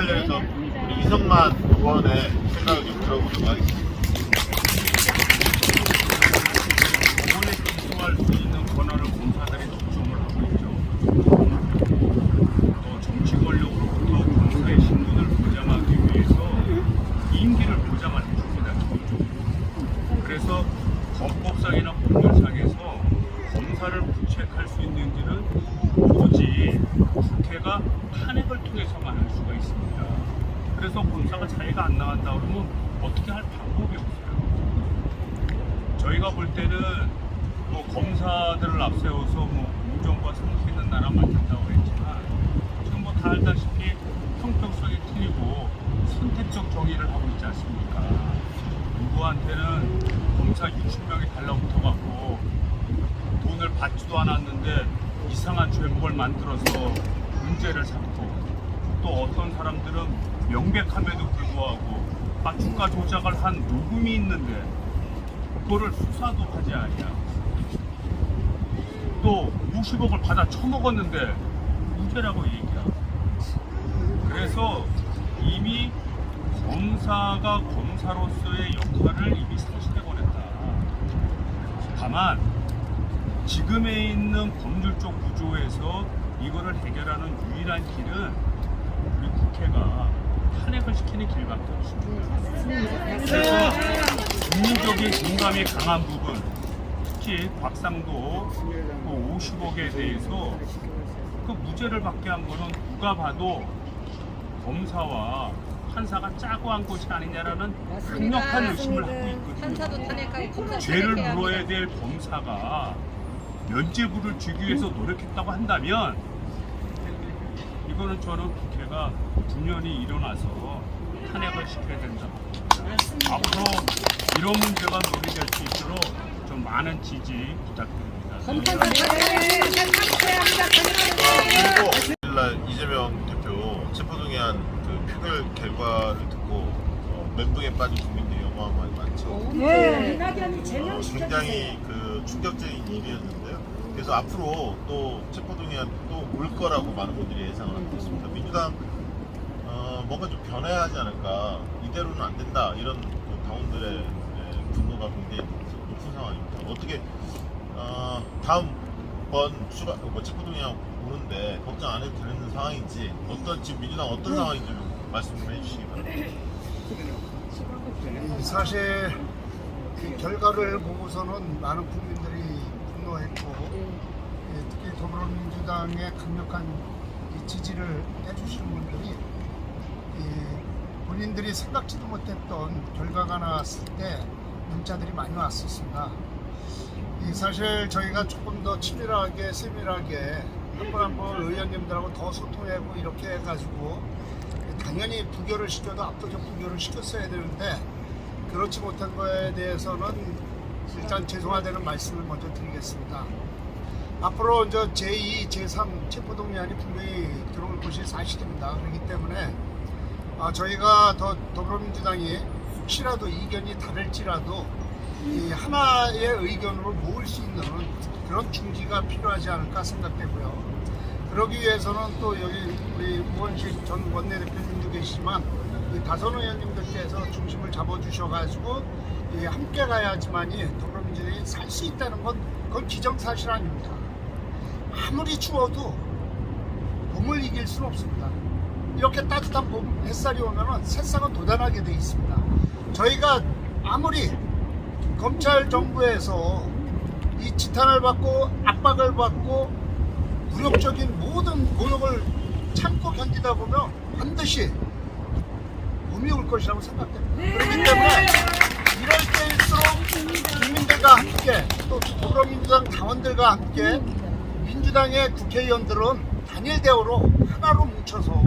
관련해서 우리 이성만 의원의 생각을 좀 들어보도록 하겠습니다. 법원에 기소할 수 있는 권한을 검사들이 독점을 하고 있죠. 또 정치 권력으로부터 검사의 신분을 보장하기 위해서 임기를 보장을 해줍니다. 그래서 헌법상이나 법률상에서 검사를 부책할 수 있는지는 오로지 국회가 탄핵을 통해서만 할 수가 있습니다. 그래서 검사가 자기가 안 나간다 그러면 어떻게 할 방법이 없어요. 저희가 볼 때는 뭐 검사들을 앞세워서 뭐 공정과 상식 있는 나라 만든다고 했지만 지금 뭐 다 알다시피 형평성이 틀리고 선택적 정의를 하고 있지 않습니까? 누구한테는 검사 60명이 달라붙어갖고 돈을 받지도 않았는데 이상한 죄목을 만들어서 문제를 삼고 또 어떤 사람들은 명백함에도 불구하고 주가 조작을 한 녹음이 있는데 그거를 수사도 하지 않냐. 또 60억을 받아 처먹었는데 무죄라고 얘기하고. 그래서 이미 검사가 검사로서의 역할을 이미 상실해버렸다. 다만 지금에 있는 법률적 구조에서 이거를 해결하는 유일한 길은 우리 국회가 탄핵을 시키는 길밖에 없습니다. 그래서 국민적인 공감이 강한 부분, 특히 곽상도 그 50억에 대해서 그 무죄를 받게 한 거는 누가 봐도 검사와 판사가 짜고 한 것이 아니냐라는 강력한 의심을 하고 있거든요. 죄를 물어야 될 검사가 면죄부를 주기 위해서 노력했다고 한다면 이거는 저는 국회가 분연히 일어나서 탄핵을 시켜야 된다. 앞으로 이런 문제가 논의될 수 있도록 좀 많은 지지 부탁드립니다. 그리고 날 이재명 대표 체포동의안 그 표결 결과를 듣고 멘붕에 빠진 국민들이 어마어마하게 많죠. 굉장히 그 충격적인 일이었는데요. 그래서 앞으로 또 체포동의안 또 올 거라고 많은 분들이 예상을 하고 있습니다. 민주당 뭔가 좀 변해야 하지 않을까, 이대로는 안 된다, 이런 그 당원들의 분노가 굉장히 높은 상황입니다. 어떻게 다음번 체포동의안 오는데 걱정 안 해도 되는 상황인지, 지금 민주당 어떤 상황인지 좀 말씀 좀 해주시기 바랍니다. 사실 그 결과를 보고서는 많은 국민들이 분노했고, 특히 더불어민주당의 강력한 지지를 해주시는 분들이 본인들이 생각지도 못했던 결과가 나왔을 때 문자들이 많이 왔었습니다. 사실 저희가 조금 더 치밀하게 세밀하게 한 번 한 번 의원님들하고 더 소통하고 이렇게 해가지고 당연히 부결을 시켜도 압도적 부결을 시켰어야 되는데 그렇지 못한 거에 대해서는 일단 죄송하다는 말씀을 먼저 드리겠습니다. 앞으로 이제 제2, 제3 체포동의안이 분명히 들어올 것이 사실입니다. 그렇기 때문에 저희가 더불어민주당이 혹시라도 이견이 다를지라도 이 하나의 의견으로 모을 수 있는 그런 중지가 필요하지 않을까 생각되고요. 그러기 위해서는 또 여기 우리 우원식 전 원내대표님도 계시지만 이 다선 의원님들께서 중심을 잡아주셔가지고 함께 가야지만이 더불어민주당이 살 수 있다는 건 그건 기정사실 아닙니다. 아무리 추워도 봄을 이길 수는 없습니다. 이렇게 따뜻한 봄 햇살이 오면은 새싹은 돋아나게 돼 있습니다. 저희가 아무리 검찰 정부에서 이 지탄을 받고 압박을 받고 무력적인 모든 모욕을 참고 견디다 보면 반드시 봄이 올 것이라고 생각됩니다. 그렇기 때문에 이럴 때일수록 국민들과 함께 또 더불어민주당 당원들과 함께 민주당의 국회의원들은 단일 대우로 하나로 뭉쳐서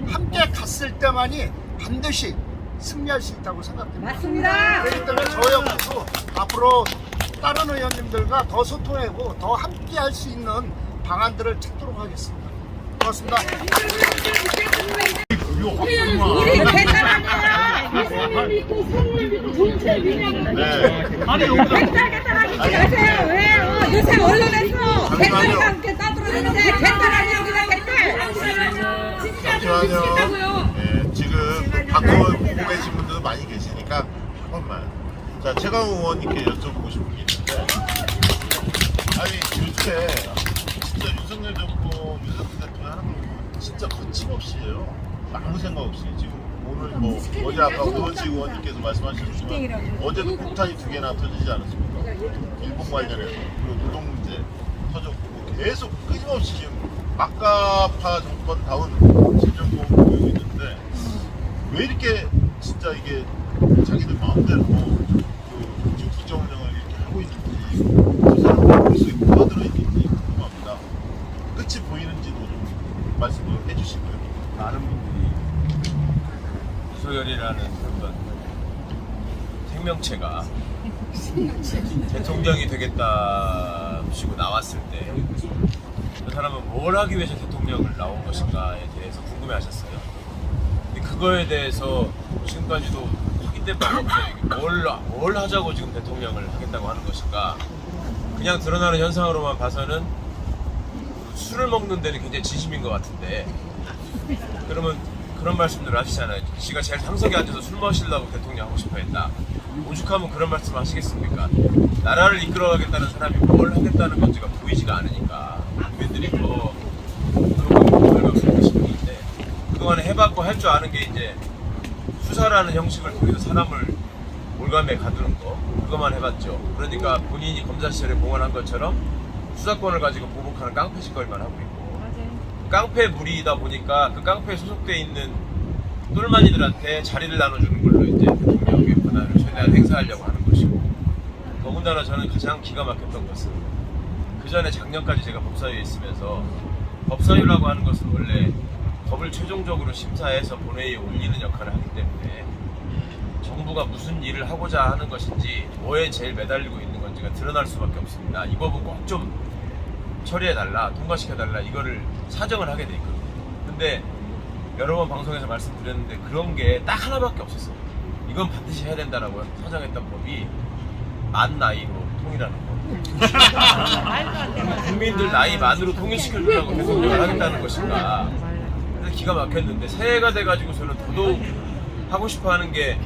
함께 갔을 때만이 반드시 승리할 수 있다고 생각됩니다. 맞습니다. 그렇기 때문에 저 역시도 앞으로 다른 의원님들과 더 소통하고 더 함께 할 수 있는 방안들을 찾도록 하겠습니다. 고맙습니다. 우리 대단하네요. 예수님 믿고 성령 믿고 정치를 믿냐고. 개딸개딸하게 하세요. 왜? 요새 언론에서 개딸과 함께 따돌아다니는데 개딸 아니에요. 그냥 개딸. 진짜 좀 미치겠다고요. 많이 계시니까 한 번만. 자, 최강 의원님께 여쭤보고 싶은 게 있는데, 아니 요즘에 진짜 윤석열 정부, 윤석열 대통령 하는 거 보면 진짜 거침없이 해요. 아무 생각 없이. 지금 오늘 뭐 어제 아까 우원식 의원님께서 말씀하셨지만 어제도 폭탄이 2개나 터지지 않았습니까? 일본 관련해서 그리고 노동 문제 터졌고 뭐 계속 끊임없이 지금 막가파 정권다운 진정공을 보이고 있는데 왜 이렇게 진짜 이게 자기들 마음대로 그 지금 국정운영을 이렇게 하고 있는지 그 사람들 머릿속에 뭐가 들어있는지 궁금합니다. 끝이 보이는지도 좀 말씀을 해주시고요. 많은 분들이 유소연이라는 어떤 생명체가 대통령이 되겠다시고 나왔을 때 그 사람은 뭘 하기 위해서 대통령을 나온 것인가에 대해서 궁금해하셨어요. 근데 그거에 대해서 지금까지도 확인된 바가 없어요. 뭘 하자고 지금 대통령을 하겠다고 하는 것인가. 그냥 드러나는 현상으로만 봐서는 술을 먹는 데는 굉장히 진심인 것 같은데, 그러면 그런 말씀들을 하시잖아요. 지가 제일 상석에 앉아서 술 마시려고 대통령 하고 싶어 했다. 오죽하면 그런 말씀을 하시겠습니까? 나라를 이끌어가겠다는 사람이 뭘 하겠다는 건지가 보이지가 않으니까 국민들이 더 그런 걸 싶은데, 그동안에 해봤고 할 줄 아는 게 이제 수사라는 형식을 통해서 사람을 몰감에 가두는 거, 그것만 해봤죠. 그러니까 본인이 검사 시절에 공언한 것처럼 수사권을 가지고 보복하는 깡패 짓거리만 하고 있고, 깡패 무리이다 보니까 그 깡패에 소속돼 있는 똘마니들한테 자리를 나눠주는 걸로 이제 대통령의 권한을 최대한 행사하려고 하는 것이고, 더군다나 저는 가장 기가 막혔던 것은 그 전에 작년까지 제가 법사위에 있으면서, 법사위라고 하는 것은 원래 법을 최종적으로 심사해서 본회의에 올리는 역할을 하기 때문에 정부가 무슨 일을 하고자 하는 것인지, 뭐에 제일 매달리고 있는 건지가 드러날 수밖에 없습니다. 이 법은 꼭 좀 처리해달라, 통과시켜달라, 이거를 사정을 하게 돼 있거든요. 근데 여러 번 방송에서 말씀드렸는데 그런 게 딱 하나밖에 없었어요. 이건 반드시 해야 된다라고 사정했던 법이 만 나이로 통일하는 법. 국민들 나이 만으로 통일시켜주려고 대통령을 하겠다는 것인가. 그래서 기가 막혔는데, 새해가 돼가지고서는 더더욱 하고 싶어하는 게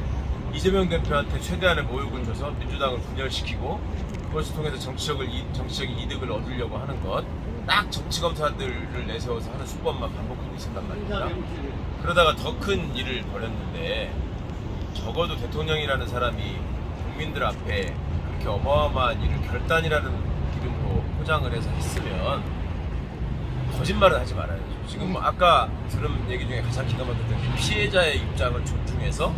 이재명 대표한테 최대한의 모욕을 줘서 민주당을 분열시키고 그것을 통해서 정치적인 이득을 얻으려고 하는 것, 딱 정치검사들을 내세워서 하는 수법만 반복하고 있었단 말입니다. 그러다가 더 큰 일을 벌였는데, 적어도 대통령이라는 사람이 국민들 앞에 그렇게 어마어마한 일을 결단이라는 이름으로 포장을 해서 했으면 거짓말은 하지 말아야죠. 지금 아까 들은 얘기 중에 가장 기가 막혔던 게 피해자의 입장을 존중해서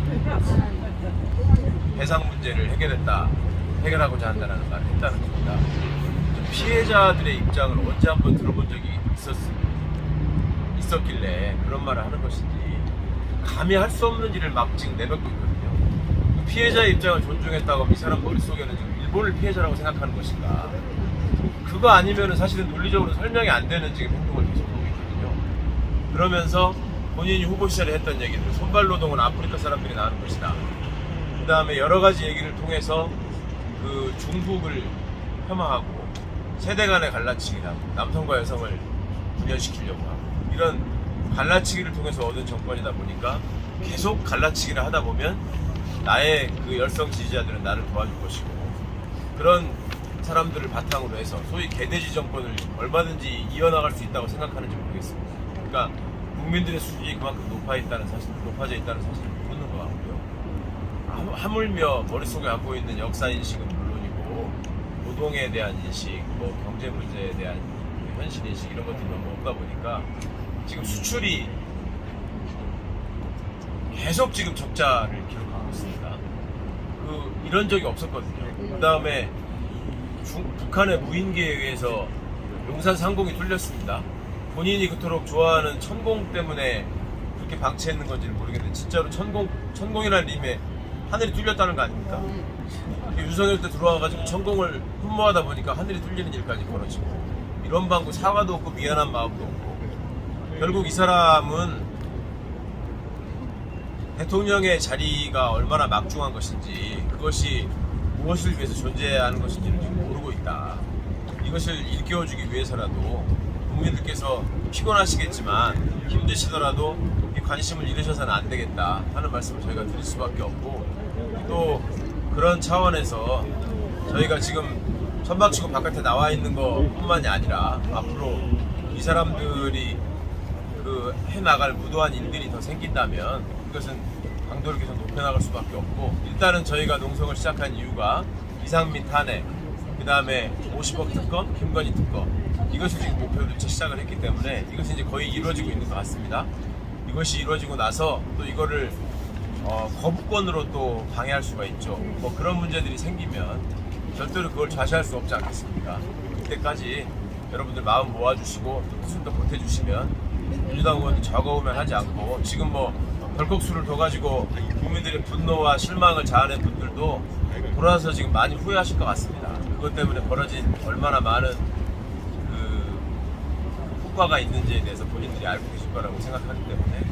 배상 문제를 해결하고자 한다는 말을 했다는 겁니다. 피해자들의 입장을 언제 한번 들어본 적이 있었길래 그런 말을 하는 것인지, 감히 할 수 없는 일을 막 지금 내뱉고 있거든요. 피해자의 입장을 존중했다고 하면 이 사람 머릿속에는 지금 일본을 피해자라고 생각하는 것인가. 그거 아니면은 사실은 논리적으로 설명이 안 되는 지금 행동을 계속 하고 있거든요. 그러면서 본인이 후보 시절에 했던 얘기들, 손발노동은 아프리카 사람들이 나는 것이다. 그 다음에 여러 가지 얘기를 통해서 그 중국을 폄하하고 세대 간의 갈라치기다, 남성과 여성을 분열시키려고 하고, 이런 갈라치기를 통해서 얻은 정권이다 보니까 계속 갈라치기를 하다 보면 나의 그 열성 지지자들은 나를 도와줄 것이고, 그런 사람들을 바탕으로 해서 소위 개돼지 정권을 얼마든지 이어나갈 수 있다고 생각하는지 모르겠습니다. 그러니까 국민들의 수준이 그만큼 높아져 있다는 사실을 모르는 것 같고요. 하물며 머릿속에 갖고 있는 역사 인식은 물론이고, 노동에 대한 인식, 뭐 경제 문제에 대한 현실 인식, 이런 것들이 너무 없다 보니까 지금 수출이 계속 지금 적자를 기록하고 있습니다. 이런 적이 없었거든요. 그 다음에 북한의 무인기에 의해서 용산 상공이 뚫렸습니다. 본인이 그토록 좋아하는 천공 때문에 그렇게 방치했는 건지는 모르겠는데, 진짜로 천공이라는 님에 하늘이 뚫렸다는 거 아닙니까? 윤석열 때 들어와가지고 천공을 흠모하다 보니까 하늘이 뚫리는 일까지 벌어지고, 이런 방구 사과도 없고 미안한 마음도 없고, 결국 이 사람은 대통령의 자리가 얼마나 막중한 것인지, 그것이 무엇을 위해서 존재하는 것인지를 지금 모르고 있다. 이것을 일깨워주기 위해서라도 국민들께서 피곤하시겠지만 힘드시더라도 이 관심을 잃으셔서는 안 되겠다 하는 말씀을 저희가 드릴 수밖에 없고, 또 그런 차원에서 저희가 지금 천막치고 바깥에 나와 있는 것뿐만이 아니라 앞으로 이 사람들이 그 해나갈 무도한 일들이 더 생긴다면 이것은 강도를 계속 높여나갈 수밖에 없고, 일단은 저희가 농성을 시작한 이유가 이상민 탄핵, 그 다음에 50억 특검, 김건희 특검, 이것을 지금 목표로 시작을 했기 때문에 이것이 이제 거의 이루어지고 있는 것 같습니다. 이것이 이루어지고 나서 또 이거를 거부권으로 또 방해할 수가 있죠. 뭐 그런 문제들이 생기면 절대로 그걸 좌시할 수 없지 않겠습니까? 그때까지 여러분들 마음 모아주시고 또 뜻을 또 보태주시면 민주당 의원들 적어오면 하지 않고, 지금 뭐 벌컥수를 둬가지고 국민들의 분노와 실망을 자아낸 분들도 돌아서 지금 많이 후회하실 것 같습니다. 그것 때문에 벌어진 얼마나 많은 그 효과가 있는지에 대해서 본인들이 알고 계실 거라고 생각하기 때문에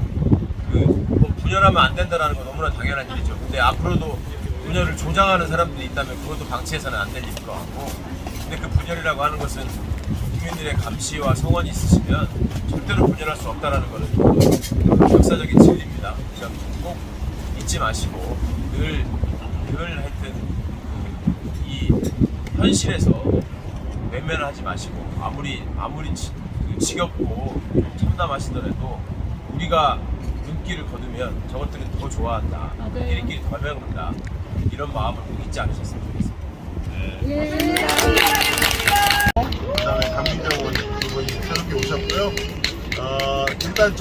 뭐 분열하면 안 된다는 건 너무나 당연한 일이죠. 근데 앞으로도 분열을 조장하는 사람들이 있다면 그것도 방치해서는 안 될 일일 것 같고, 근데 그 분열이라고 하는 것은 국민들의 감시와 성원이 있으시면 절대로 분열할 수 없다는 것은 역사적인 진리입니다. 그러니까 꼭 잊지 마시고 늘 하여튼 이 현실에서 외면을 하지 마시고, 아무리 지겹고 참담하시더라도 우리가 눈길을 거두면 저것들은 더 좋아한다, 우리끼리 더 배운다, 이런 마음을 꼭 잊지 않으셨으면 좋겠습니다. 그 다음에 강민정 의원님 두 분이 새롭게 오셨고요. 일단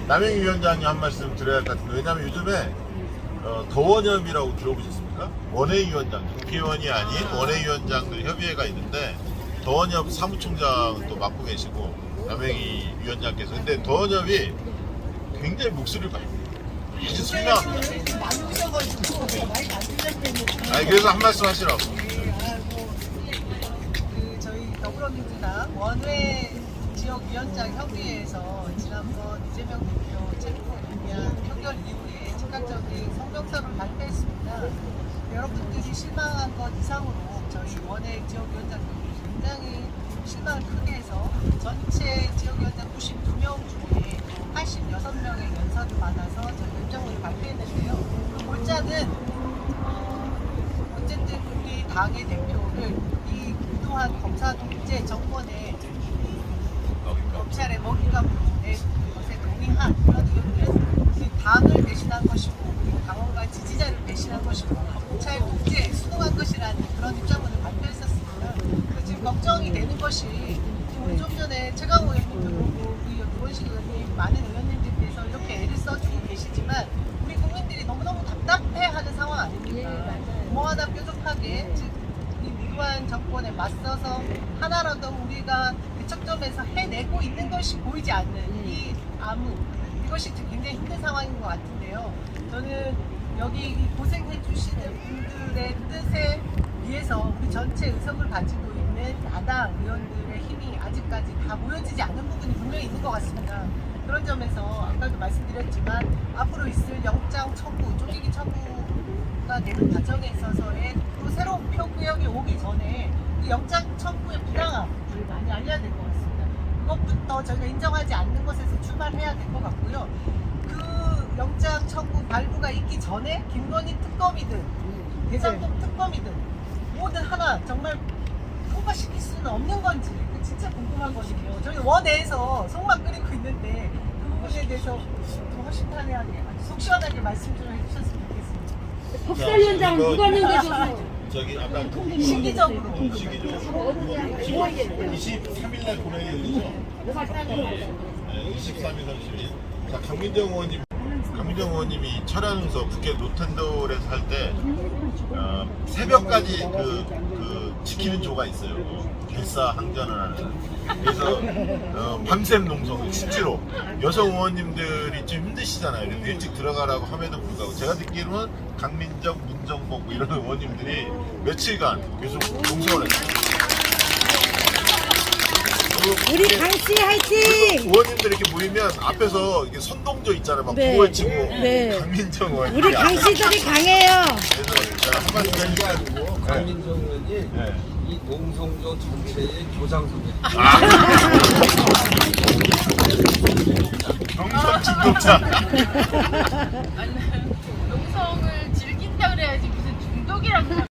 남영희 위원장님 한 말씀 드려야 할 것 같은데, 왜냐면 요즘에 더원협이라고 들어보셨습니까? 원외위원장, 국회의원이 아닌 원외위원장들 협의회가 있는데 더원협 사무총장을 또 맡고 계시고 남영희 위원장께서, 근데 더원협이 굉장히 목소리를 아주 선명합니다. 그래서 한 말씀 하시라고. 저희 더불어민주당 원외 지역위원장 협의회에서 지난번 이재명 대표 체포에 대한 표결 이후에 즉각적인 성명서를 발표했습니다. 여러분들이 실망한 것 이상으로 저희 원외 지역위원장들이 굉장히 실망을 크게 해서 전체 지역위원장 92명 중에 86명의 연설을 받아서 저희 결정문을 발표했는데요. 그 골자는 어쨌든 우리 당의 대표를 이 그동안 검사 독재 정권의 검찰의 먹잇감으로 낸 것에 동의한 그런 이유는 당을 배신한 것이고 그리고 당원과 지지자를 배신한 것이고 검찰 독재에 순응한 것이라는 그런 입장문을 발표했었습니다. 그래서 지금 걱정이 되는 것이 우리 좀 전에 최강호 의원님도 그렇고 우리 노원식 의원님, 많은 의원님들께서 이렇게 애를 써주고 계시지만 우리 국민들이 너무너무 답답해하는 상황 아닙니까? 뭐 하나 뾰족하게 이 무도한 정권에 맞서서 하나라도 우리가 대척점에서 해내고 있는 것이 보이지 않는 이 암흑, 이것이 굉장히 힘든 상황인 것 같은데요. 저는 여기 고생해 주시는 분들의 뜻에 비해서 우리 전체 의석을 가지고 있는 야당 의원들의 힘이 아직까지 다 모여지지 않은 부분이 분명히 있는 것 같습니다. 그런 점에서 아까도 말씀드렸지만 앞으로 있을 영장 청구, 쪼개기 청구가 되는 과정에 있어서의 또 새로운 표구역이 오기 전에 그 영장 청구의 부당함을 많이 알려야 될 것 같습니다. 그것부터 저희가 인정하지 않는 것에서 출발해야 될 것 같고요. 그 영장 청구 발부가 있기 전에 김건희 특검이든 대장동 특검이든 뭐든 하나 정말 통과시킬 수는 없는 건지 진짜 궁금한 것이고요. 저희 원내에서 속만 끓이고 있는데 그 부분에 대해서 좀 허심탄회하게 속 시원하게 말씀 좀 해주셨으면 좋겠습니다. 법사위원장은 누가 넘겨줘서 아까 시기적으로 23일날 보내야 되죠? 23일, 30일. 자, 강민정 의원님이 철안에서 북해 노텐돌에서 할 때 새벽까지 지키는 조가 있어요. 결사항전을 하는. 그래서 밤샘 농성, 실제로 여성 의원님들이 좀 힘드시잖아요. 그래서 일찍 들어가라고 함에도 불구하고 제가 듣기로는 강민정, 문정복 뭐 이런 의원님들이 며칠간 계속 농성을 했어요. 우리 강씨 화이팅! 의원님들 이렇게 모이면 앞에서 이게 선동조 있잖아요. 막 네. 구호치고 네. 강민정 의원. 우리 강씨들이 강해요. 그래서 제가 한마디 해주시고. 강민정 의원이 네. 이 농성조 전체의 교장선배. 농성 중독자. 농성을 즐긴다 그래야지 무슨 중독이라고